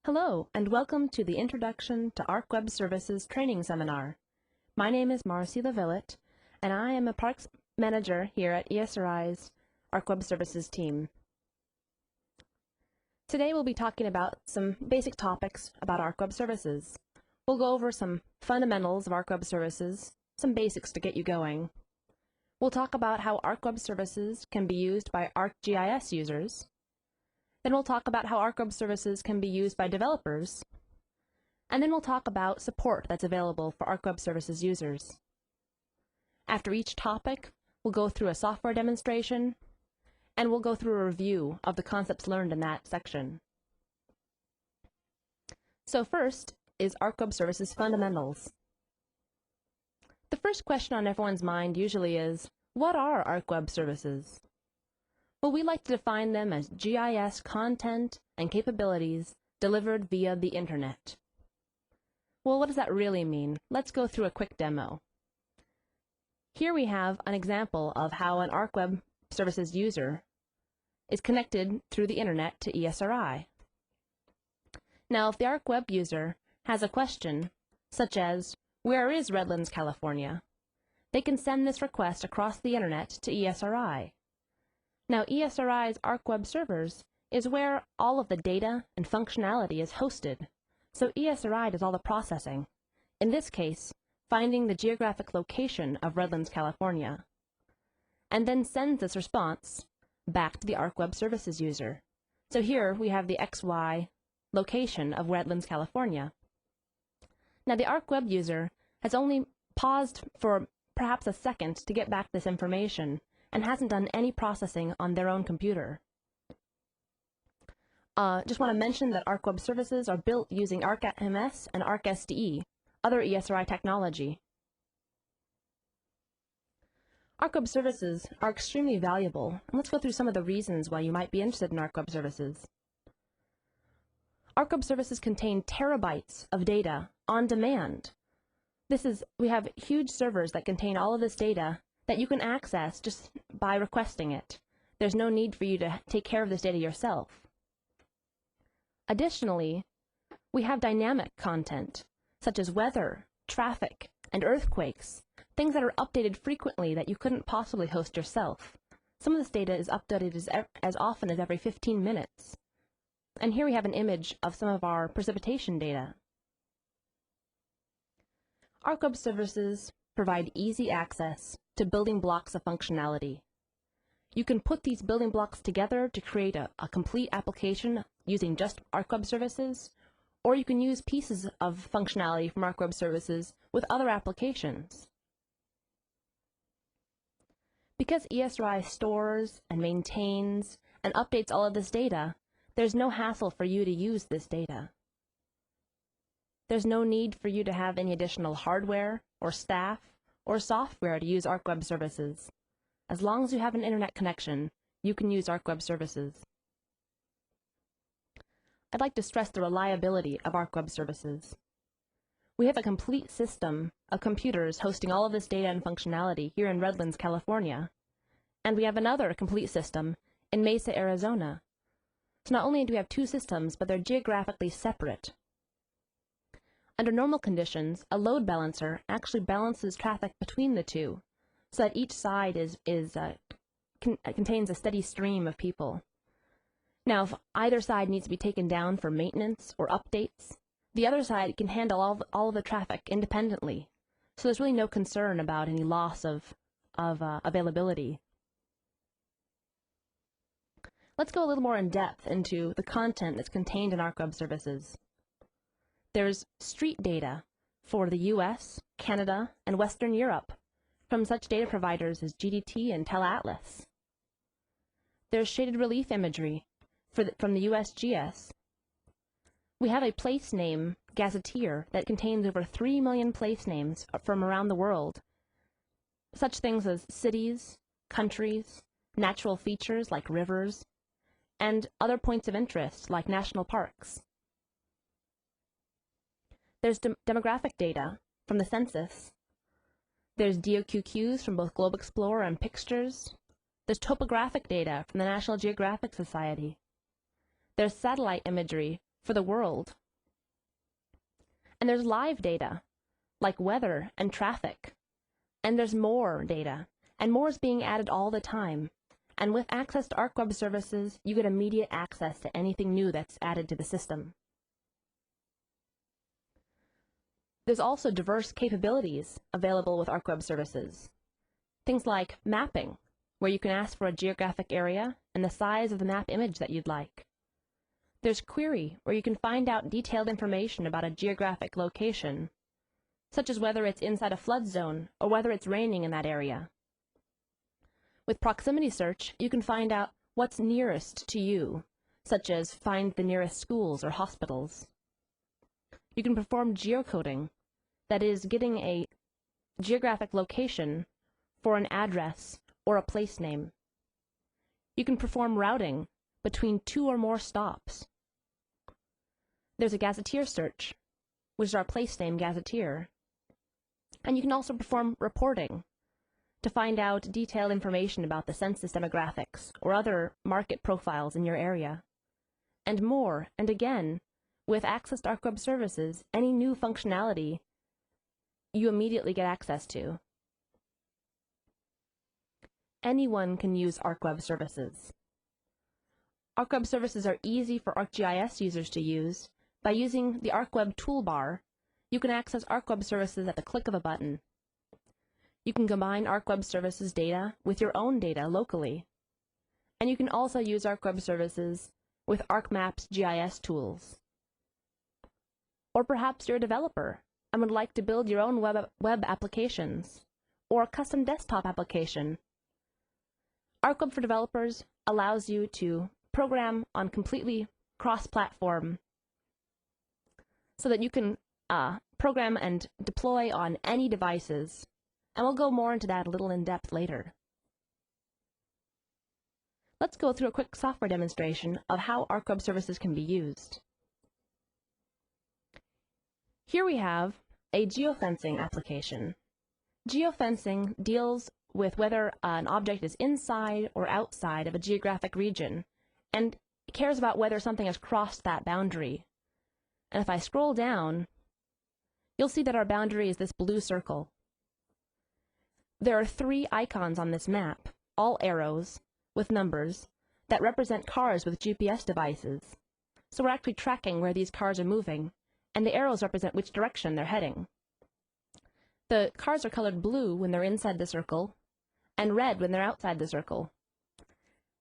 Hello, and welcome to the Introduction to ArcWeb Services training seminar. My name is Marcy Lavillet, and I am a Parks Manager here at ESRI's ArcWeb Services team. Today we'll be talking about some basic topics about ArcWeb Services. We'll go over some fundamentals of ArcWeb Services, some basics to get you going. We'll talk about how ArcWeb Services can be used by ArcGIS users. Then we'll talk about how ArcWeb Services can be used by developers. And then we'll talk about support that's available for ArcWeb Services users. After each topic, we'll go through a software demonstration, and we'll go through a review of the concepts learned in that section. So first is ArcWeb Services fundamentals. The first question on everyone's mind usually is, what are ArcWeb Services? Well, we like to define them as GIS content and capabilities delivered via the internet. Well, what does that really mean? Let's go through a quick demo. Here we have an example of how an ArcWeb Services user is connected through the internet to ESRI. Now, if the ArcWeb user has a question, such as, where is Redlands, California? They can send this request across the internet to ESRI. Now, ESRI's ArcWeb servers is where all of the data and functionality is hosted, so ESRI does all the processing, in this case, finding the geographic location of Redlands, California, and then sends this response back to the ArcWeb Services user. So here we have the XY location of Redlands, California. Now, the ArcWeb user has only paused for perhaps a second to get back this information and hasn't done any processing on their own computer. Just want to mention that ArcWeb Services are built using ArcMS and ArcSDE, other ESRI technology. ArcWeb Services are extremely valuable, and let's go through some of the reasons why you might be interested in ArcWeb Services. ArcWeb Services contain terabytes of data on demand. We have huge servers that contain all of this data that you can access just by requesting it. There's no need for you to take care of this data yourself. Additionally, we have dynamic content, such as weather, traffic, and earthquakes, things that are updated frequently that you couldn't possibly host yourself. Some of this data is updated as often as every 15 minutes. And here we have an image of some of our precipitation data. ArcWeb Services provide easy access to building blocks of functionality. You can put these building blocks together to create a complete application using just ArcWeb Services, or you can use pieces of functionality from ArcWeb Services with other applications. Because ESRI stores and maintains and updates all of this data, there's no hassle for you to use this data. There's no need for you to have any additional hardware or staff or software to use ArcWeb Services. As long as you have an internet connection, you can use ArcWeb Services. I'd like to stress the reliability of ArcWeb Services. We have a complete system of computers hosting all of this data and functionality here in Redlands, California, and we have another complete system in Mesa, Arizona. So not only do we have two systems, but they're geographically separate. Under normal conditions, a load balancer actually balances traffic between the two, so that each side contains a steady stream of people. Now, if either side needs to be taken down for maintenance or updates, the other side can handle all of the traffic independently, so there's really no concern about any loss of availability. Let's go a little more in depth into the content that's contained in ArcWeb Services. There's street data for the US, Canada, and Western Europe from such data providers as GDT and TeleAtlas. There's shaded relief imagery from the USGS. We have a place name gazetteer that contains over 3 million place names from around the world, such things as cities, countries, natural features like rivers, and other points of interest like national parks. There's demographic data from the census. There's DOQQs from both Globe Explorer and Pictures. There's topographic data from the National Geographic Society. There's satellite imagery for the world. And there's live data, like weather and traffic. And there's more data, and more is being added all the time. And with access to ArcWeb services, you get immediate access to anything new that's added to the system. There's also diverse capabilities available with ArcWeb services. Things like mapping, where you can ask for a geographic area and the size of the map image that you'd like. There's query, where you can find out detailed information about a geographic location, such as whether it's inside a flood zone or whether it's raining in that area. With proximity search, you can find out what's nearest to you, such as find the nearest schools or hospitals. You can perform geocoding, that is, getting a geographic location for an address or a place name. You can perform routing between 2 or more stops. There's a gazetteer search, which is our place name gazetteer. And you can also perform reporting to find out detailed information about the census demographics or other market profiles in your area. And more, and again, with access to ArcWeb services, any new functionality you immediately get access to. Anyone can use ArcWeb services. ArcWeb services are easy for ArcGIS users to use. By using the ArcWeb Toolbar, you can access ArcWeb services at the click of a button. You can combine ArcWeb services data with your own data locally. And you can also use ArcWeb services with ArcMap's GIS tools. Or perhaps you're a developer and would like to build your own web applications or a custom desktop application. ArcWeb for Developers allows you to program on completely cross-platform so that you can program and deploy on any devices. And we'll go more into that a little in depth later. Let's go through a quick software demonstration of how ArcWeb services can be used. Here we have a geofencing application. Geofencing deals with whether an object is inside or outside of a geographic region, and cares about whether something has crossed that boundary. And if I scroll down, you'll see that our boundary is this blue circle. There are 3 icons on this map, all arrows with numbers, that represent cars with GPS devices. So we're actually tracking where these cars are moving, and the arrows represent which direction they're heading. The cars are colored blue when they're inside the circle, and red when they're outside the circle.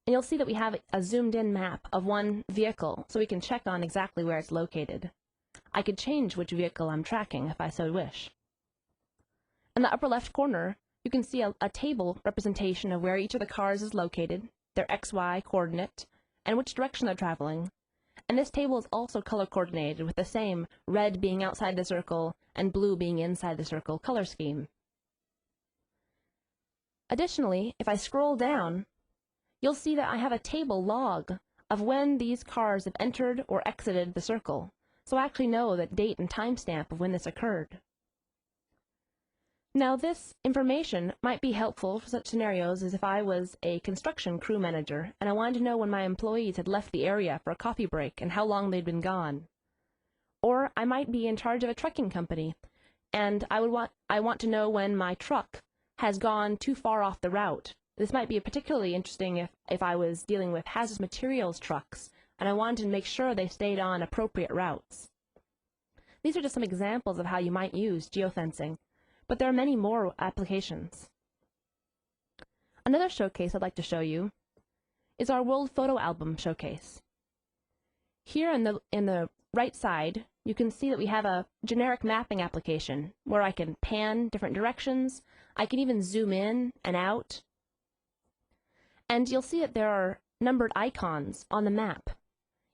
And you'll see that we have a zoomed-in map of one vehicle, so we can check on exactly where it's located. I could change which vehicle I'm tracking if I so wish. In the upper left corner, you can see a table representation of where each of the cars is located, their XY coordinate, and which direction they're traveling. And this table is also color coordinated with the same red being outside the circle and blue being inside the circle color scheme. Additionally, if I scroll down, you'll see that I have a table log of when these cars have entered or exited the circle. So I actually know the date and timestamp of when this occurred. Now, this information might be helpful for such scenarios as if I was a construction crew manager and I wanted to know when my employees had left the area for a coffee break and how long they'd been gone. Or I might be in charge of a trucking company and I want to know when my truck has gone too far off the route. This might be particularly interesting if I was dealing with hazardous materials trucks and I wanted to make sure they stayed on appropriate routes. These are just some examples of how you might use geofencing, but there are many more applications. Another showcase I'd like to show you is our World Photo Album showcase. Here in the right side, you can see that we have a generic mapping application where I can pan different directions. I can even zoom in and out. And you'll see that there are numbered icons on the map,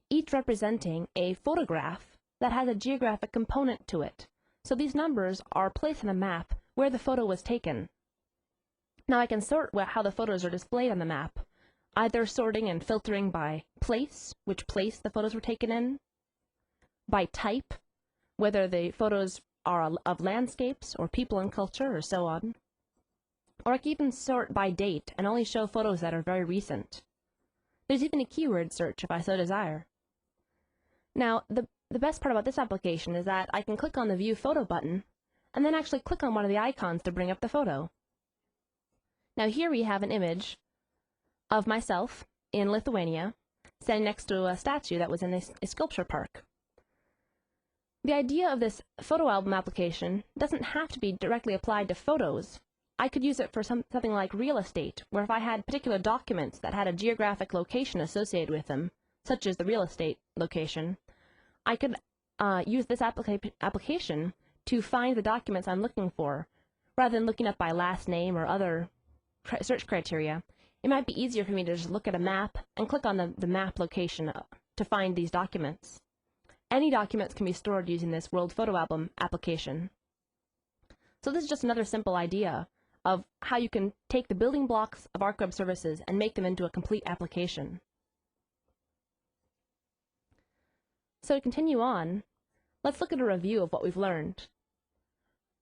each representing a photograph that has a geographic component to it. So these numbers are placed on the map where the photo was taken. Now I can sort how the photos are displayed on the map, either sorting and filtering by place, which place the photos were taken in, by type, whether the photos are of landscapes or people and culture or so on. Or I can even sort by date and only show photos that are very recent. There's even a keyword search if I so desire. Now, the best part about this application is that I can click on the View Photo button and then actually click on one of the icons to bring up the photo. Now here we have an image of myself in Lithuania standing next to a statue that was in a sculpture park. The idea of this photo album application doesn't have to be directly applied to photos. I could use it for something like real estate, where if I had particular documents that had a geographic location associated with them, such as the real estate location, I could use this application to find the documents I'm looking for, rather than looking up by last name or other search criteria. It might be easier for me to just look at a map and click on the map location to find these documents. Any documents can be stored using this World Photo Album application. So this is just another simple idea of how you can take the building blocks of ArcWeb services and make them into a complete application. So to continue on, let's look at a review of what we've learned.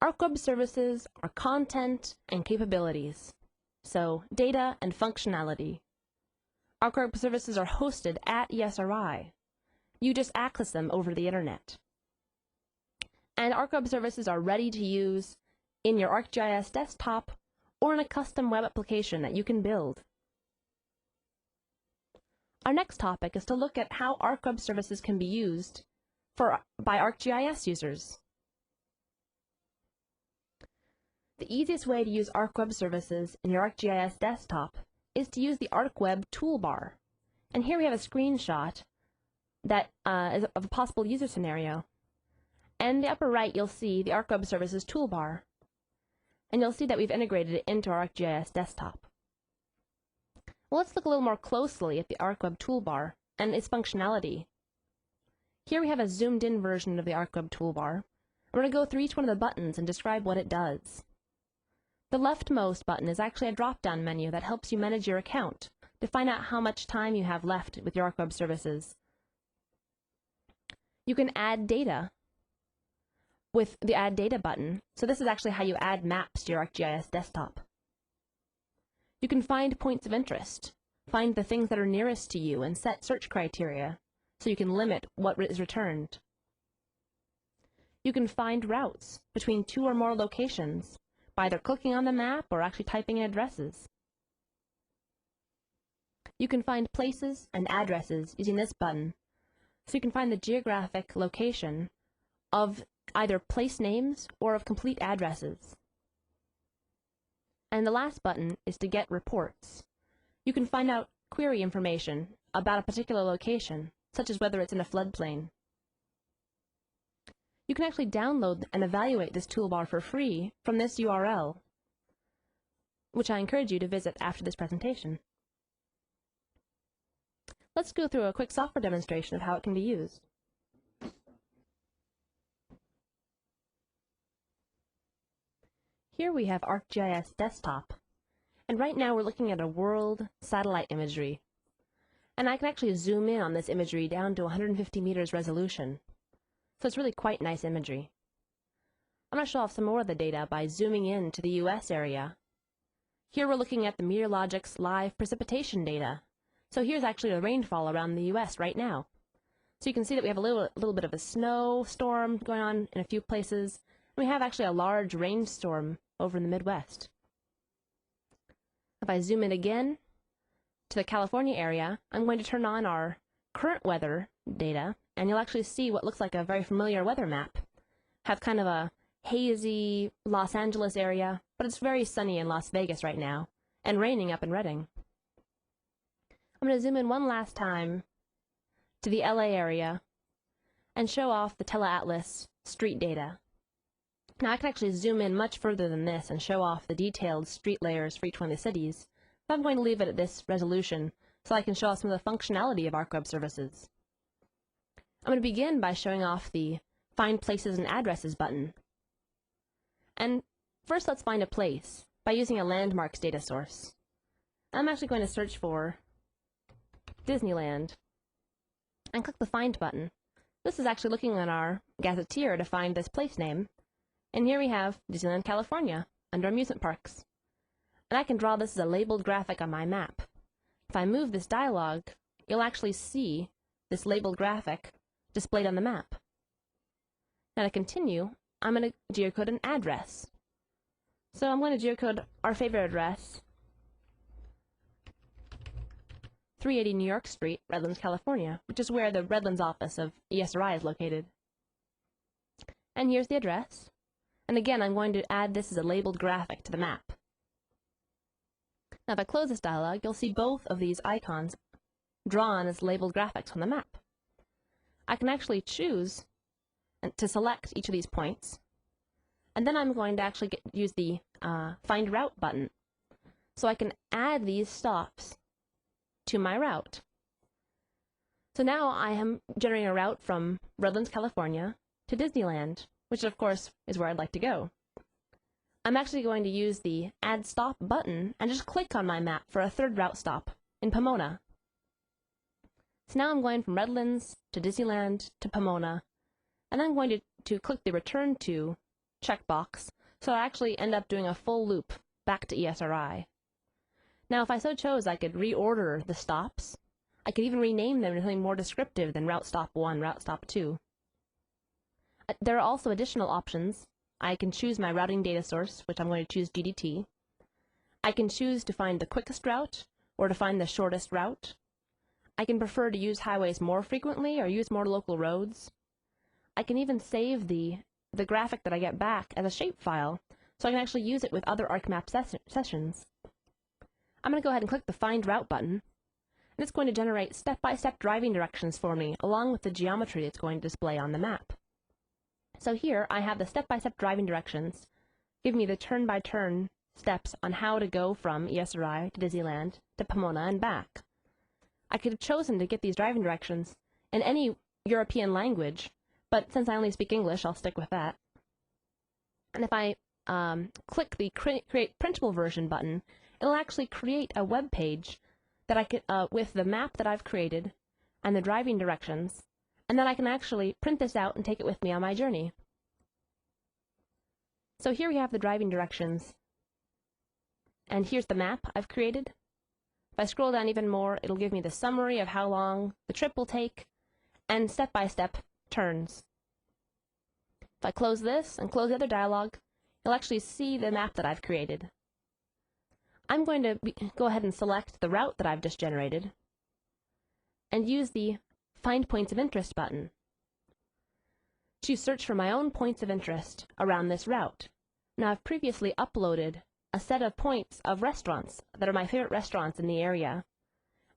ArcWeb services are content and capabilities, so data and functionality. ArcWeb services are hosted at ESRI. You just access them over the internet. And ArcWeb services are ready to use in your ArcGIS desktop or in a custom web application that you can build. Our next topic is to look at how ArcWeb services can be used by ArcGIS users. The easiest way to use ArcWeb services in your ArcGIS desktop is to use the ArcWeb Toolbar. And here we have a screenshot that is of a possible user scenario. And in the upper right, you'll see the ArcWeb Services toolbar. And you'll see that we've integrated it into our ArcGIS desktop. Well, let's look a little more closely at the ArcWeb toolbar and its functionality. Here we have a zoomed-in version of the ArcWeb toolbar. We're going to go through each one of the buttons and describe what it does. The leftmost button is actually a drop-down menu that helps you manage your account to find out how much time you have left with your ArcWeb services. You can add data with the Add Data button. So this is actually how you add maps to your ArcGIS desktop. You can find points of interest, find the things that are nearest to you, and set search criteria so you can limit what is returned. You can find routes between two or more locations by either clicking on the map or actually typing in addresses. You can find places and addresses using this button, so you can find the geographic location of either place names or of complete addresses. And the last button is to get reports. You can find out query information about a particular location, such as whether it's in a floodplain. You can actually download and evaluate this toolbar for free from this URL, which I encourage you to visit after this presentation. Let's go through a quick software demonstration of how it can be used. Here we have ArcGIS Desktop, and right now we're looking at a world satellite imagery. And I can actually zoom in on this imagery down to 150 meters resolution. So it's really quite nice imagery. I'm going to show off some more of the data by zooming in to the US area. Here we're looking at the Meteorologics live precipitation data. So here's actually a rainfall around the US right now. So you can see that we have a little bit of a snowstorm going on in a few places. We have actually a large rainstorm over in the Midwest. If I zoom in again to the California area, I'm going to turn on our current weather data, and you'll actually see what looks like a very familiar weather map. Have kind of a hazy Los Angeles area, but it's very sunny in Las Vegas right now, and raining up in Redding. I'm going to zoom in one last time to the LA area and show off the TeleAtlas street data. Now I can actually zoom in much further than this and show off the detailed street layers for each one of the cities, but I'm going to leave it at this resolution so I can show off some of the functionality of ArcWeb services. I'm going to begin by showing off the Find Places and Addresses button. And first let's find a place by using a landmarks data source. I'm actually going to search for Disneyland and click the Find button. This is actually looking on our gazetteer to find this place name. And here we have Disneyland, California, under amusement parks. And I can draw this as a labeled graphic on my map. If I move this dialog, you'll actually see this labeled graphic displayed on the map. Now to continue, I'm going to geocode an address. So I'm going to geocode our favorite address, 380 New York Street, Redlands, California, which is where the Redlands office of ESRI is located. And here's the address. And again, I'm going to add this as a labeled graphic to the map. Now if I close this dialog, you'll see both of these icons drawn as labeled graphics on the map. I can actually choose to select each of these points, and then I'm going to actually use the Find Route button, so I can add these stops to my route. So now I am generating a route from Redlands, California to Disneyland, which of course is where I'd like to go. I'm actually going to use the Add Stop button and just click on my map for a third route stop in Pomona. So now I'm going from Redlands to Disneyland to Pomona, and I'm going to click the Return To checkbox, so I actually end up doing a full loop back to ESRI. Now if I so chose, I could reorder the stops. I could even rename them to something more descriptive than Route Stop 1, Route Stop 2. There are also additional options. I can choose my routing data source, which I'm going to choose GDT. I can choose to find the quickest route or to find the shortest route. I can prefer to use highways more frequently or use more local roads. I can even save the graphic that I get back as a shapefile, so I can actually use it with other ArcMap sessions. I'm going to go ahead and click the Find Route button, and it's going to generate step-by-step driving directions for me, along with the geometry it's going to display on the map. So here I have the step-by-step driving directions, give me the turn-by-turn steps on how to go from ESRI to Disneyland to Pomona and back. I could have chosen to get these driving directions in any European language, but since I only speak English, I'll stick with that. And if I click the Create Printable Version button, it'll actually create a web page that I can, with the map that I've created and the driving directions, and then I can actually print this out and take it with me on my journey. So here we have the driving directions, and here's the map I've created. If I scroll down even more, it'll give me the summary of how long the trip will take and step-by-step turns. If I close this and close the other dialog, you'll actually see the map that I've created. I'm going to go ahead and select the route that I've just generated and use the Find Points of Interest button to search for my own points of interest around this route. Now, I've previously uploaded a set of points of restaurants that are my favorite restaurants in the area,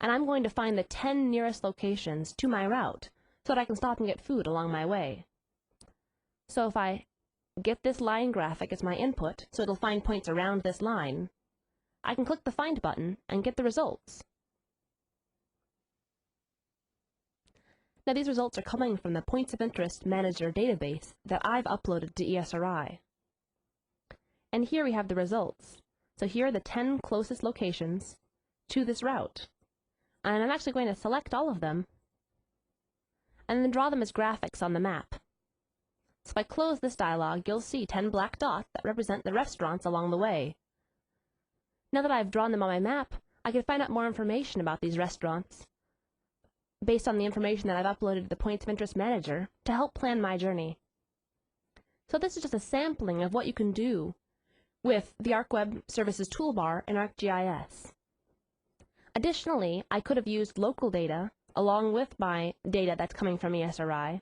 and I'm going to find the 10 nearest locations to my route so that I can stop and get food along my way. So if I get this line graphic as my input, so it'll find points around this line, I can click the Find button and get the results. Now these results are coming from the Points of Interest Manager database that I've uploaded to ESRI. And here we have the results. So here are the 10 closest locations to this route. And I'm actually going to select all of them and then draw them as graphics on the map. So if I close this dialog, you'll see 10 black dots that represent the restaurants along the way. Now that I've drawn them on my map, I can find out more information about these restaurants based on the information that I've uploaded to the Points of Interest Manager to help plan my journey. So this is just a sampling of what you can do with the ArcWeb Services Toolbar in ArcGIS. Additionally, I could have used local data along with my data that's coming from ESRI.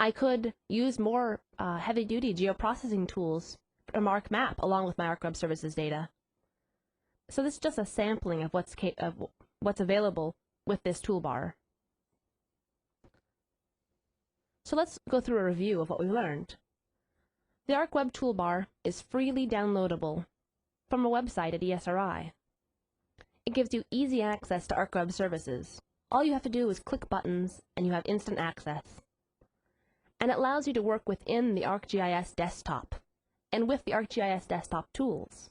I could use more heavy-duty geoprocessing tools from ArcMap along with my ArcWeb Services data. So this is just a sampling of what's available with this toolbar. So let's go through a review of what we learned. The ArcWeb Toolbar is freely downloadable from a website at ESRI. It gives you easy access to ArcWeb services. All you have to do is click buttons and you have instant access. And it allows you to work within the ArcGIS desktop and with the ArcGIS desktop tools.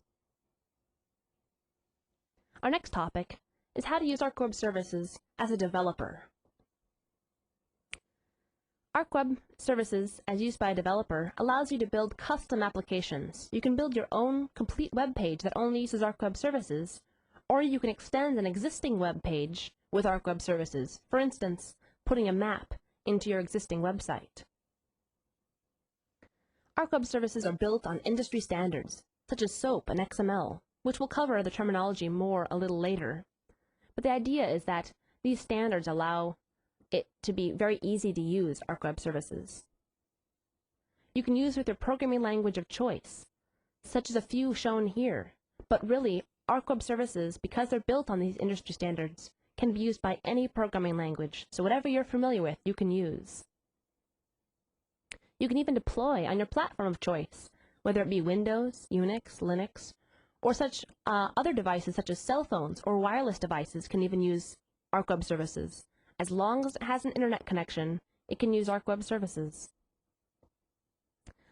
Our next topic is how to use ArcWeb services as a developer. ArcWeb services, as used by a developer, allows you to build custom applications. You can build your own complete web page that only uses ArcWeb services, or you can extend an existing web page with ArcWeb services. For instance, putting a map into your existing website. ArcWeb services are built on industry standards, such as SOAP and XML, which we'll cover the terminology more a little later. But the idea is that these standards allow it to be very easy to use ArcWeb services. You can use with your programming language of choice, such as a few shown here, but really, ArcWeb services, because they're built on these industry standards, can be used by any programming language, so whatever you're familiar with, you can use. You can even deploy on your platform of choice, whether it be Windows, Unix, Linux, or such other devices such as cell phones or wireless devices can even use ArcWeb services. As long as it has an internet connection, it can use ArcWeb services.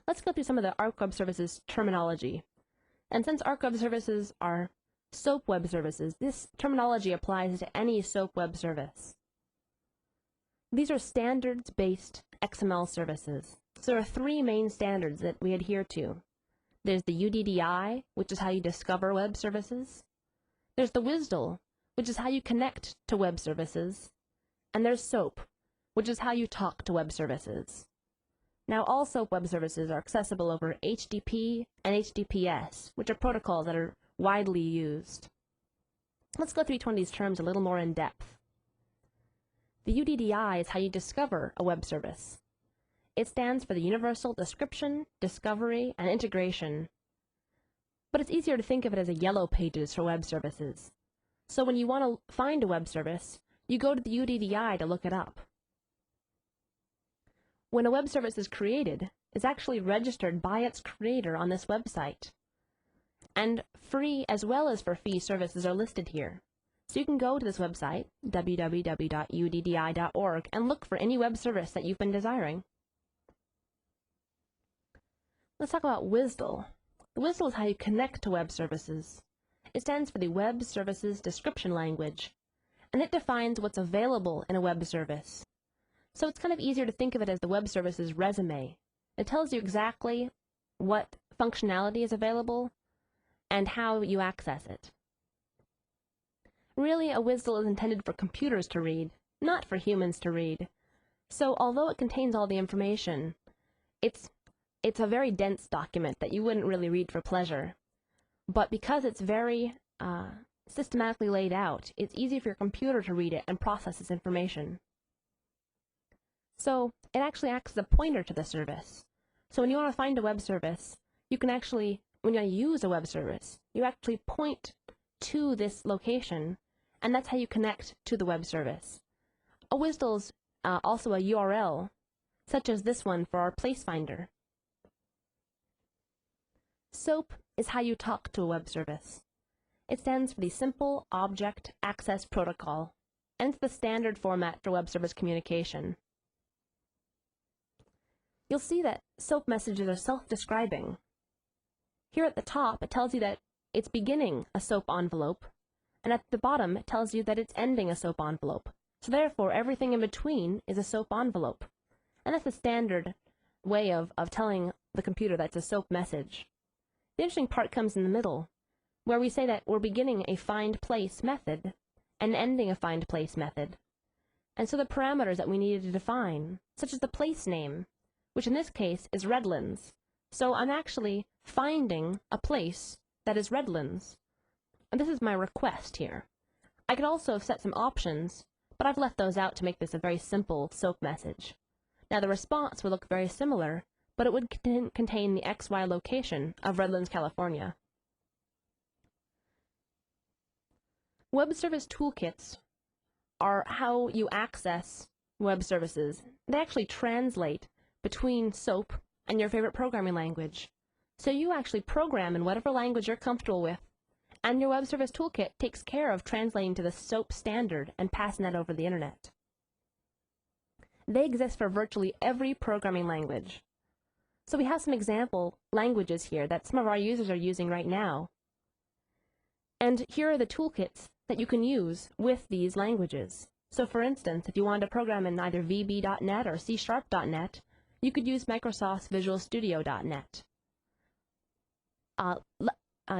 Let's go through some of the ArcWeb services terminology. And since ArcWeb services are SOAP web services, this terminology applies to any SOAP web service. These are standards-based XML services. So there are three main standards that we adhere to. There's the UDDI, which is how you discover web services. There's the WSDL, which is how you connect to web services. And there's SOAP, which is how you talk to web services. Now, all SOAP web services are accessible over HTTP and HTTPS, which are protocols that are widely used. Let's go through each one of these terms a little more in depth. The UDDI is how you discover a web service. It stands for the Universal Description, Discovery, and Integration. But it's easier to think of it as a yellow pages for web services. So when you want to find a web service, you go to the UDDI to look it up. When a web service is created, it's actually registered by its creator on this website. And free as well as for fee services are listed here. So you can go to this website, www.uddi.org, and look for any web service that you've been desiring. Let's talk about WSDL. The WSDL is how you connect to web services. It stands for the Web Services Description Language, and it defines what's available in a web service. So it's kind of easier to think of it as the web service's resume. It tells you exactly what functionality is available and how you access it. Really, a WSDL is intended for computers to read, not for humans to read. So although it contains all the information, it's a very dense document that you wouldn't really read for pleasure. But because it's very systematically laid out, it's easy for your computer to read it and process this information. So it actually acts as a pointer to the service. So when you want to find a web service, you can actually, when you use a web service, you actually point to this location, and that's how you connect to the web service. A WSDL is also a URL, such as this one for our place finder. SOAP is how you talk to a web service. It stands for the Simple Object Access Protocol, and it's the standard format for web service communication. You'll see that SOAP messages are self-describing. Here at the top, it tells you that it's beginning a SOAP envelope, and at the bottom, it tells you that it's ending a SOAP envelope. So therefore, everything in between is a SOAP envelope. And that's the standard way of telling the computer that's a SOAP message. The interesting part comes in the middle, where we say that we're beginning a find place method and ending a find place method. And so the parameters that we needed to define, such as the place name, which in this case is Redlands. So I'm actually finding a place that is Redlands. And this is my request here. I could also have set some options, but I've left those out to make this a very simple SOAP message. Now the response would look very similar, but it would contain the XY location of Redlands, California. Web service toolkits are how you access web services. They actually translate between SOAP and your favorite programming language. So you actually program in whatever language you're comfortable with, and your web service toolkit takes care of translating to the SOAP standard and passing that over the internet. They exist for virtually every programming language. So we have some example languages here that some of our users are using right now. And here are the toolkits that you can use with these languages. So for instance, if you wanted to program in either VB.NET or C#.NET, you could use Microsoft's Visual Studio.NET.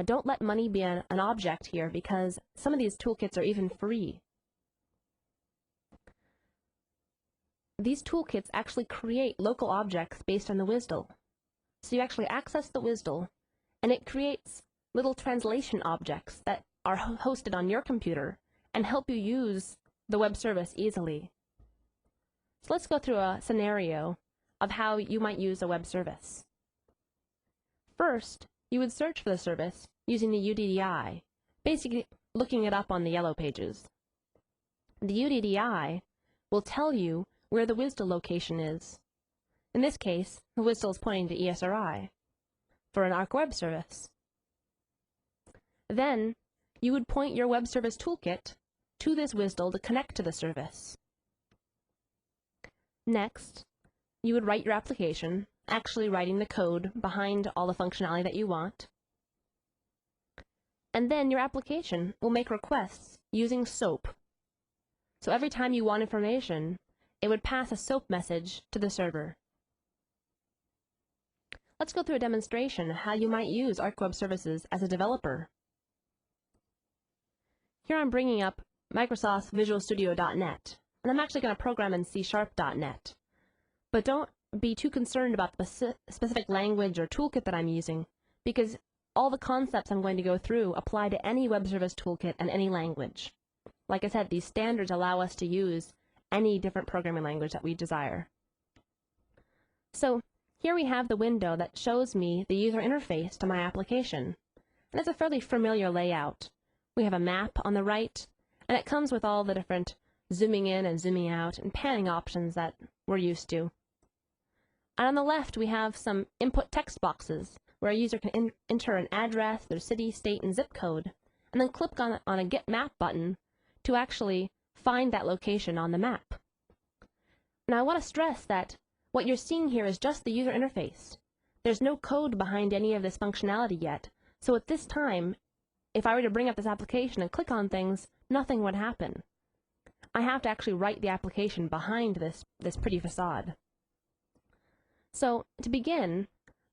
Don't let money be an object here, because some of these toolkits are even free. these toolkits actually create local objects based on the WSDL. So you actually access the WSDL, and it creates little translation objects that are hosted on your computer and help you use the web service easily. So let's go through a scenario of how you might use a web service. First, you would search for the service using the UDDI, basically looking it up on the yellow pages. The UDDI will tell you where the WSDL location is. In this case, the WSDL is pointing to ESRI for an ArcWeb service. Then, you would point your web service toolkit to this WSDL to connect to the service. Next, you would write your application, actually writing the code behind all the functionality that you want. And then your application will make requests using SOAP. So every time you want information, it would pass a SOAP message to the server. Let's go through a demonstration of how you might use ArcWeb Services as a developer. Here I'm bringing up Microsoft Visual Studio.net, and I'm actually going to program in C#.net. But don't be too concerned about the specific language or toolkit that I'm using, because all the concepts I'm going to go through apply to any web service toolkit and any language. Like I said, these standards allow us to use any different programming language that we desire. So here we have the window that shows me the user interface to my application. And it's a fairly familiar layout. We have a map on the right, and it comes with all the different zooming in and zooming out and panning options that we're used to. And on the left, we have some input text boxes where a user can enter an address, their city, state, and zip code, and then click on a Get Map button to actually find that location on the map. Now I want to stress that what you're seeing here is just the user interface. There's no code behind any of this functionality yet, so at this time, if I were to bring up this application and click on things, nothing would happen. I have to actually write the application behind this pretty facade. So to begin,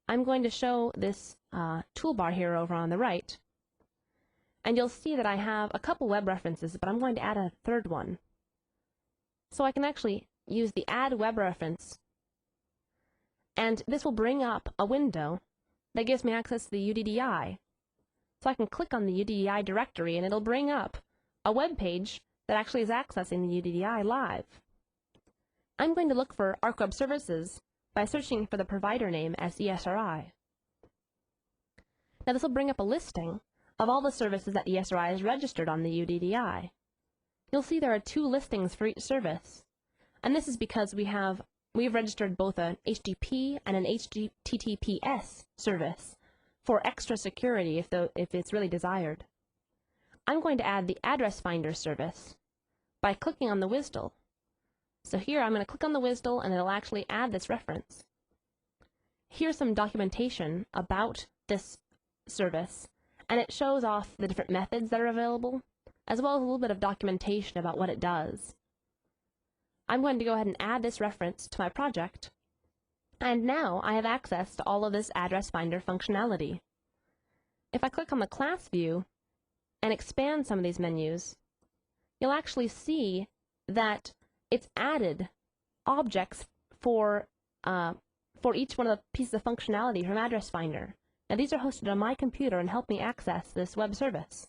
I'm going to show this toolbar here over on the right, and you'll see that I have a couple web references, but I'm going to add a third one. So I can actually use the Add Web Reference, and this will bring up a window that gives me access to the UDDI. So I can click on the UDDI directory, and it'll bring up a web page that actually is accessing the UDDI live. I'm going to look for ArcWeb Services by searching for the provider name as ESRI. Now this will bring up a listing of all the services that ESRI is registered on the UDDI. You'll see there are 2 listings for each service, and this is because we've registered both an HTTP and an HTTPS service for extra security if it's really desired. I'm going to add the Address Finder service by clicking on the WSDL. So here I'm going to click on the WSDL and it'll actually add this reference. Here's some documentation about this service, and it shows off the different methods that are available, as well as a little bit of documentation about what it does. I'm going to go ahead and add this reference to my project, and now I have access to all of this Address Finder functionality. If I click on the class view and expand some of these menus, you'll actually see that it's added objects for each one of the pieces of functionality from Address Finder. Now these are hosted on my computer and help me access this web service.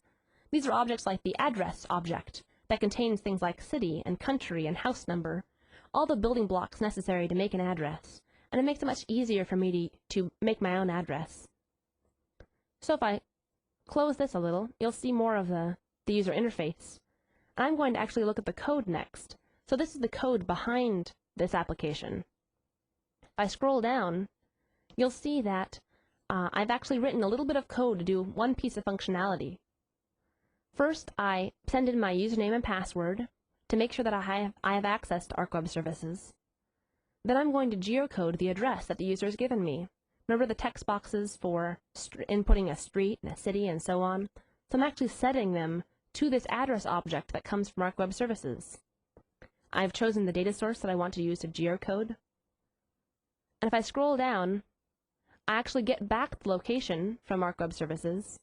These are objects like the address object that contains things like city and country and house number, all the building blocks necessary to make an address, and it makes it much easier for me to make my own address. So if I close this a little, you'll see more of the user interface. I'm going to actually look at the code next. So this is the code behind this application. If I scroll down, you'll see that I've actually written a little bit of code to do one piece of functionality. First, I send in my username and password to make sure that I have access to ArcWeb Services. Then I'm going to geocode the address that the user has given me. Remember the text boxes for inputting a street and a city and so on? So I'm actually setting them to this address object that comes from ArcWeb Services. I've chosen the data source that I want to use to geocode. And if I scroll down, I actually get back the location from ArcWeb Services.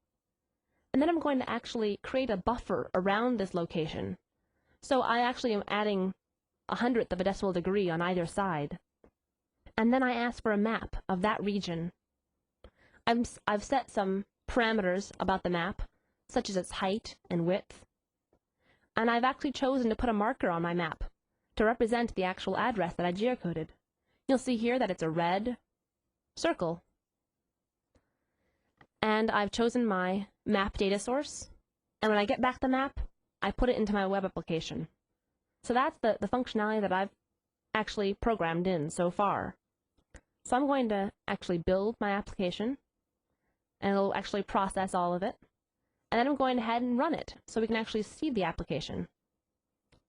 And then I'm going to actually create a buffer around this location. So I actually am adding 1/100th of a decimal degree on either side. And then I ask for a map of that region. I've set some parameters about the map, such as its height and width. And I've actually chosen to put a marker on my map to represent the actual address that I geocoded. You'll see here that it's a red circle. And I've chosen my map data source. And when I get back the map, I put it into my web application. So that's the functionality that I've actually programmed in so far. So I'm going to actually build my application, and it'll actually process all of it. And then I'm going ahead and run it so we can actually see the application.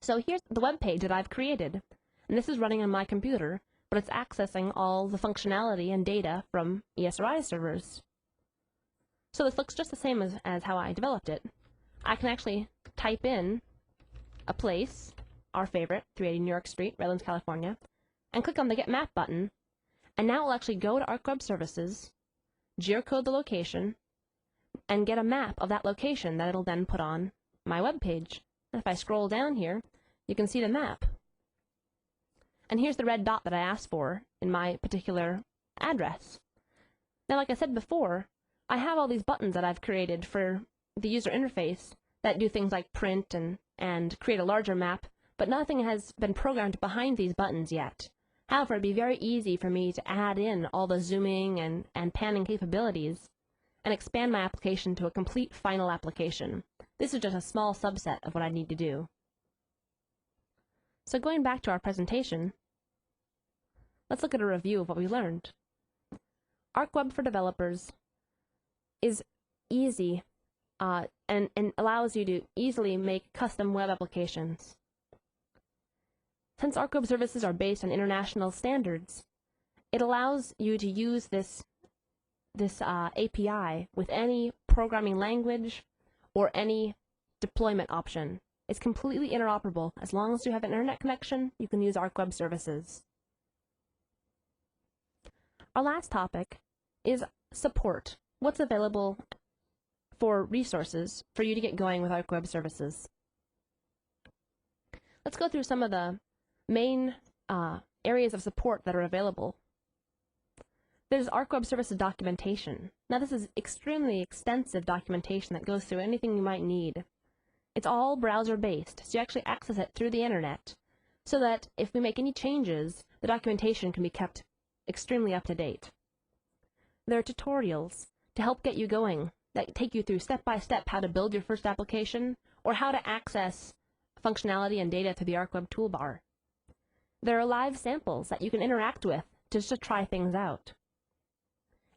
So here's the web page that I've created. And this is running on my computer, but it's accessing all the functionality and data from ESRI servers. So this looks just the same as how I developed it. I can actually type in a place, our favorite, 380 New York Street, Redlands, California, and click on the Get Map button. And now it'll actually go to ArcWeb Services, geocode the location, and get a map of that location that it'll then put on my web page. And if I scroll down here, you can see the map. And here's the red dot that I asked for in my particular address. Now, like I said before, I have all these buttons that I've created for the user interface that do things like print and create a larger map, but nothing has been programmed behind these buttons yet. However, it'd be very easy for me to add in all the zooming and panning capabilities and expand my application to a complete final application. This is just a small subset of what I need to do. So going back to our presentation, let's look at a review of what we learned. ArcWeb for developers is easy and allows you to easily make custom web applications. Since ArcWeb services are based on international standards, it allows you to use this API with any programming language or any deployment option. It's completely interoperable. As long as you have an internet connection, you can use ArcWeb services. Our last topic is support. What's available for resources for you to get going with ArcWeb services? Let's go through some of the main areas of support that are available. There's ArcWeb services documentation. Now this is extremely extensive documentation that goes through anything you might need. It's all browser-based, so you actually access it through the internet, so that if we make any changes, the documentation can be kept extremely up-to-date. There are tutorials to help get you going that take you through step-by-step how to build your first application or how to access functionality and data through the ArcWeb Toolbar. There are live samples that you can interact with just to try things out.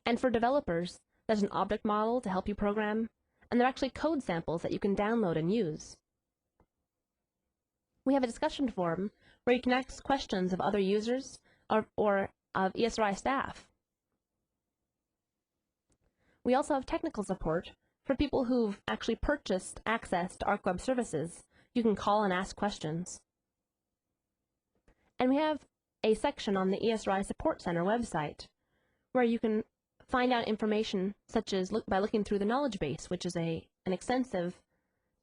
And for developers, there's an object model to help you program, and there are actually code samples that you can download and use. We have a discussion forum where you can ask questions of other users or of ESRI staff. We also have technical support for people who've actually purchased access to ArcWeb services. You can call and ask questions. And we have a section on the ESRI Support Center website where you can find out information such as by looking through the knowledge base, which is an extensive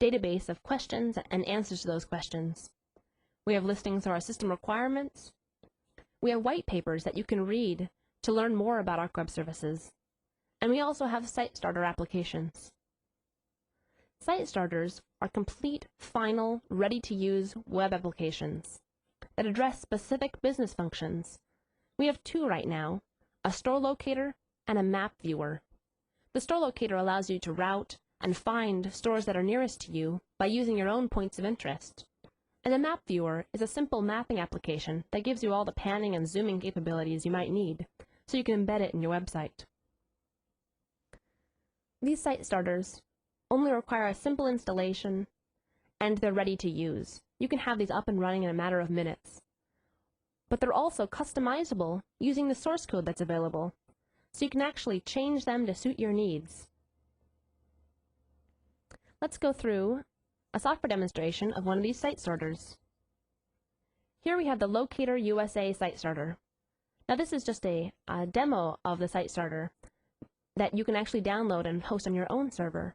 database of questions and answers to those questions. We have listings of our system requirements. We have white papers that you can read to learn more about ArcWeb services. And we also have site starter applications. Site starters are complete, final, ready-to-use web applications that address specific business functions. We have two right now, a store locator and a map viewer. The store locator allows you to route and find stores that are nearest to you by using your own points of interest. And the map viewer is a simple mapping application that gives you all the panning and zooming capabilities you might need, so you can embed it in your website. These site starters only require a simple installation, and they're ready to use. You can have these up and running in a matter of minutes. But they're also customizable using the source code that's available, so you can actually change them to suit your needs. Let's go through a software demonstration of one of these site starters. Here we have the Locator USA site starter. Now this is just a demo of the site starter that you can actually download and host on your own server.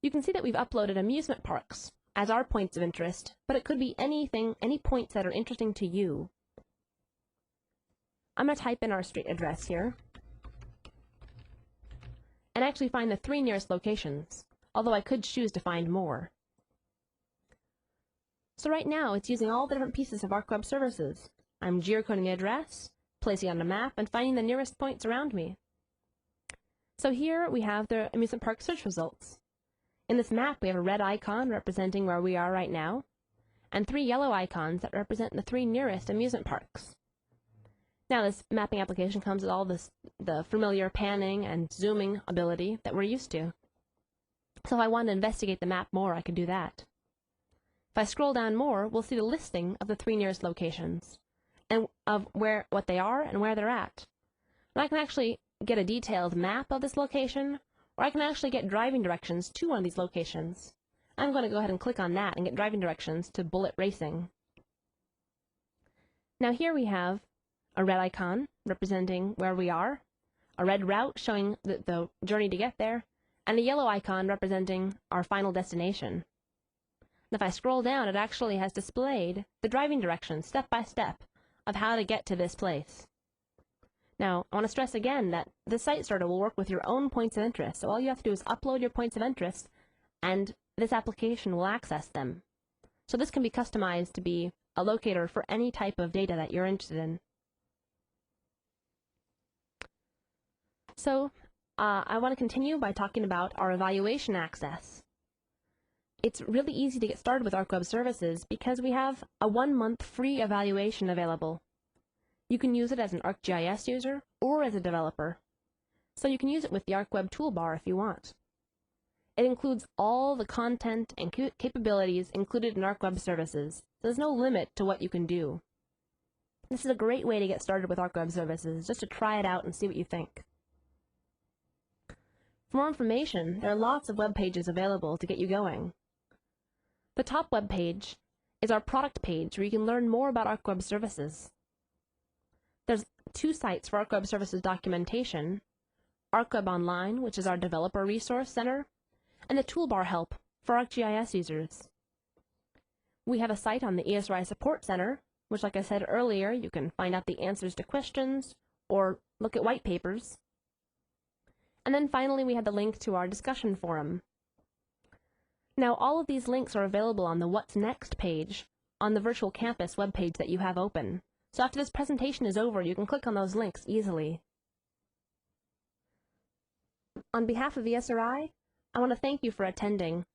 You can see that we've uploaded amusement parks as our points of interest, but it could be anything, any points that are interesting to you. I'm going to type in our street address here and actually find the 3 nearest locations, although I could choose to find more. So right now, it's using all the different pieces of ArcWeb services. I'm geocoding the address, placing it on a map, and finding the nearest points around me. So here we have the amusement park search results. In this map, we have a red icon representing where we are right now, and 3 yellow icons that represent the 3 nearest amusement parks. Now, this mapping application comes with all the familiar panning and zooming ability that we're used to. So if I want to investigate the map more, I can do that. If I scroll down more, we'll see the listing of the 3 nearest locations, and of what they are and where they're at. And I can actually get a detailed map of this location, or I can actually get driving directions to one of these locations. I'm going to go ahead and click on that and get driving directions to Bullet Racing. Now here we have a red icon representing where we are, a red route showing the journey to get there, and a yellow icon representing our final destination. And if I scroll down, it actually has displayed the driving directions step by step of how to get to this place. Now, I want to stress again that the site sorter will work with your own points of interest, so all you have to do is upload your points of interest, and this application will access them. So this can be customized to be a locator for any type of data that you're interested in. So, I want to continue by talking about our evaluation access. It's really easy to get started with ArcWeb services because we have a 1-month free evaluation available. You can use it as an ArcGIS user or as a developer. So you can use it with the ArcWeb Toolbar if you want. It includes all the content and capabilities included in ArcWeb services. So there's no limit to what you can do. This is a great way to get started with ArcWeb services, just to try it out and see what you think. For more information, there are lots of web pages available to get you going. The top web page is our product page where you can learn more about ArcWeb services. There's 2 sites for ArcWeb services documentation, ArcWeb Online, which is our developer resource center, and the Toolbar help for ArcGIS users. We have a site on the ESRI Support Center, which, like I said earlier, you can find out the answers to questions or look at white papers. And then finally, we have the link to our discussion forum. Now, all of these links are available on the What's Next page on the virtual campus webpage that you have open. So after this presentation is over, you can click on those links easily. On behalf of ESRI, I want to thank you for attending